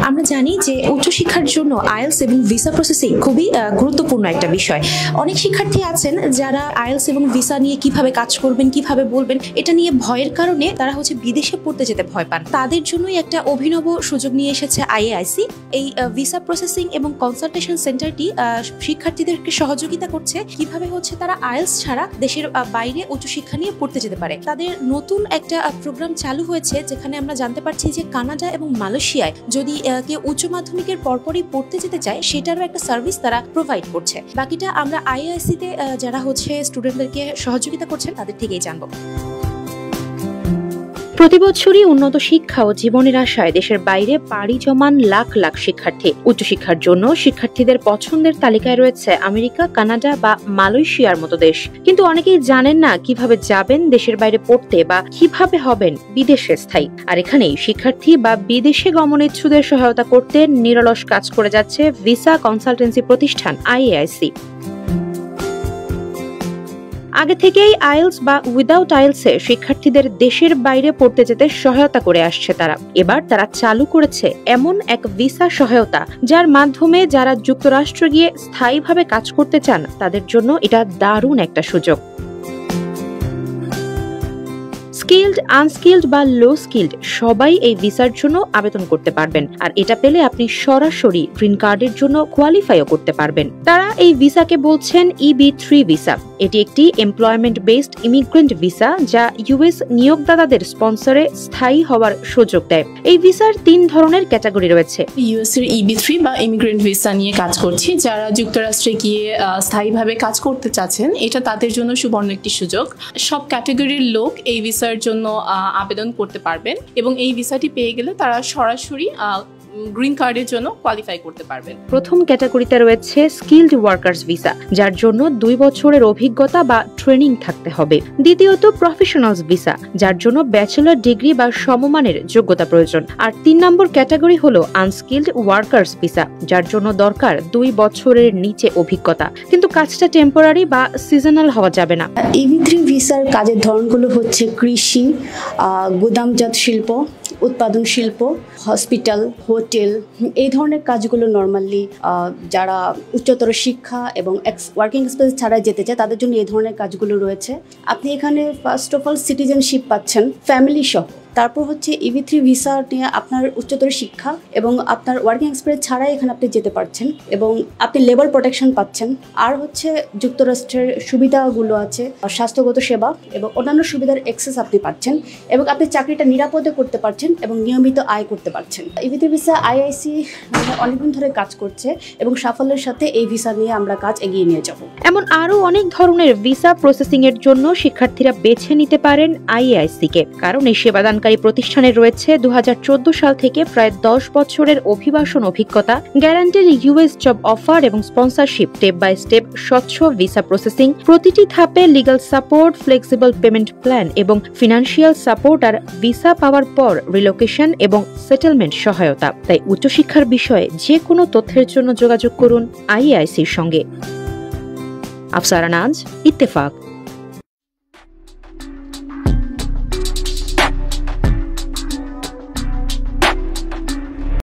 আমরা জানি যে উচ্চশিক্ষার জন্য আইএলটিএস এবং ভিসা প্রসেসিং খুবই গুরুত্বপূর্ণ একটা বিষয়। অনেক শিক্ষার্থী আছেন যারা আইএলটিএস এবং ভিসা নিয়ে কিভাবে কাজ করবেন, কিভাবে বলবেন, এটা নিয়ে ভয়ের কারণে তারা বিদেশে পড়তে যেতে ভয় পান। তাদের জন্যই একটা অভিনব সুযোগ নিয়ে এসেছে আইএআইসি। এই ভিসা প্রসেসিং এবং কনসালটেশন সেন্টারটি শিক্ষার্থীদেরকে সহযোগিতা করছে কিভাবে তারা আইএলটিএস ছাড়া দেশের বাইরে উচ্চশিক্ষা নিয়ে পড়তে যেতে পারে। তাদের নতুন একটা প্রোগ্রাম চালু হয়েছে যেখানে আমরা জানতে পারছি যে কানাডা এবং মালয়েশিয়ায় যদি কেউ উচ্চ মাধ্যমিকের পরপরই পড়তে যেতে চায় সেটারও একটা সার্ভিস তারা প্রোভাইড করছে। বাকিটা আমরা আইআইসিতে যারা স্টুডেন্টদেরকে সহযোগিতা করছেন তাদের থেকেই জানবো। প্রতিবছরই উন্নত শিক্ষা ও জীবনের আশায় দেশের বাইরে পাড়ি জমান লাখ লাখ শিক্ষার্থী। উচ্চশিক্ষার জন্য শিক্ষার্থীদের পছন্দের তালিকায় রয়েছে আমেরিকা, কানাডা বা মালয়েশিয়ার মতো দেশ। কিন্তু অনেকেই জানেন না কিভাবে যাবেন দেশের বাইরে পড়তে বা কিভাবে হবেন বিদেশে স্থায়ী। আর এখানেই শিক্ষার্থী বা বিদেশে গমনেচ্ছুদের সহায়তা করতে নিরলস কাজ করে যাচ্ছে ভিসা কনসালটেন্সি প্রতিষ্ঠান আইএআইসি। আগে থেকেই আইএলটিএস বা উইদাউট আইএলটিএস এ শিক্ষার্থীদের দেশের বাইরে পড়তে যেতে সহায়তা করে আসছে তারা। এবার তারা চালু করেছে এমন এক ভিসা সহায়তা যার মাধ্যমে যারা যুক্তরাষ্ট্রে গিয়ে স্থায়ীভাবে কাজ করতে চান তাদের জন্য এটা দারুণ একটা সুযোগ। স্কিলড, আনস্কিলড বা লো স্কিলড সবাই এই ভিসার জন্য আবেদন করতে পারবেন। আর এটা পেলে আপনি সরাসরি গ্রিন কার্ডের জন্য কোয়ালিফাইও করতে পারবেন। তারা এই ভিসাকে বলছেন EB3 ভিসা। এটি একটি এমপ্লয়মেন্ট বেসড ইমিগ্রেন্ট ভিসা যা ইউএস নিয়োগদাতাদের স্পন্সরে স্থায়ী হওয়ার সুযোগ দেয়। এই ভিসার 3 ধরনের ক্যাটাগরি রয়েছে। ইউএস এর EB3 বা ইমিগ্রেন্ট ভিসা নিয়ে কাজ করছি। যারা যুক্তরাষ্ট্রে গিয়ে স্থায়ীভাবে কাজ করতে চাচ্ছেন এটা তাদের জন্য সুবর্ণ একটি সুযোগ। সব ক্যাটাগরির লোক এই ভিসার জন্য আবেদন করতে পারবেন এবং এই ভিসাটি পেয়ে গেলে তারা সরাসরি গ্রিন কার্ডের জন্য কোয়ালিফাই করতে পারবেন। প্রথম ক্যাটাগরিতে রয়েছে স্কিলড ওয়ার্কার্স ভিসা, যার জন্য 2 বছরের অভিজ্ঞতা বা ট্রেনিং থাকতে হবে। দ্বিতীয়ত প্রফেশনালস ভিসা, যার জন্য ব্যাচেলর ডিগ্রি বা সমমানের যোগ্যতা প্রয়োজন। আর 3 নম্বর ক্যাটাগরি হলো আনস্কিলড ওয়ার্কার্স ভিসা, যার জন্য দরকার 2 বছরের নিচে অভিজ্ঞতা, কিন্তু কাজটা টেম্পোরারি বা সিজনাল হওয়া যাবে না। EB3 ভিসার কাজের ধরনগুলো হচ্ছে কৃষি, গুদামজাত শিল্প, উৎপাদন শিল্প, হসপিটাল, হোটেল, এই ধরনের কাজগুলো নর্মালি যারা উচ্চতর শিক্ষা এবং ওয়ার্কিং এক্সপিরিয়েন্স ছাড়া যেতে চায় তাদের জন্য এই ধরনের কাজগুলো রয়েছে। আপনি এখানে ফার্স্ট অফ অল সিটিজেনশিপ পাচ্ছেন ফ্যামিলি সহ। তারপর EB3 ভিসা নিয়ে আপনার উচ্চতর শিক্ষা এবং আপনার ওয়ার্কিং এক্সপিরিয়েন্স ছাড়াই এখানে আপনি যেতে পারছেন এবং আপনি লেবার প্রোটেকশন পাচ্ছেন। আর যুক্তরাষ্ট্রের সুবিধাগুলো আছে, স্বাস্থ্যগত সেবা এবং অন্যান্য সুবিধার অ্যাক্সেস আপনি পাচ্ছেন এবং আপনি চাকরিটা নিরাপদে করতে পারছেন এবং নিয়মিত আয় করতে পারছেন। EB3 ভিসা আইআইসি অনেকদিন ধরে কাজ করছে এবং সাফল্যের সাথে এই ভিসা নিয়ে আমরা কাজ এগিয়ে নিয়ে যাব। এমন আরো অনেক ধরনের ভিসা প্রসেসিং এর জন্য শিক্ষার্থীরা বেছে নিতে পারেন আইএআইসি কে, কারণ এই সেবাদানকারী প্রতিষ্ঠানের রয়েছে 2014 সাল থেকে প্রায় 10 বছরের অভিবাসন অভিজ্ঞতা, গ্যারান্টেড ইউএস জব অফার এবং স্পন্সরশিপ, স্টেপ বাই স্টেপ স্বচ্ছ ভিসা প্রসেসিং, প্রতিটি ধাপে legal support, flexible payment plan এবং ফিনান্সিয়াল সাপোর্ট, আর ভিসা পাওয়ার পর রিলোকেশন এবং সেটেলমেন্ট সহায়তা। তাই উচ্চশিক্ষার বিষয়ে যে কোনো তথ্যের জন্য যোগাযোগ করুন আইএআইসির সঙ্গে। আফসারা নাজ, ইত্তেফাক।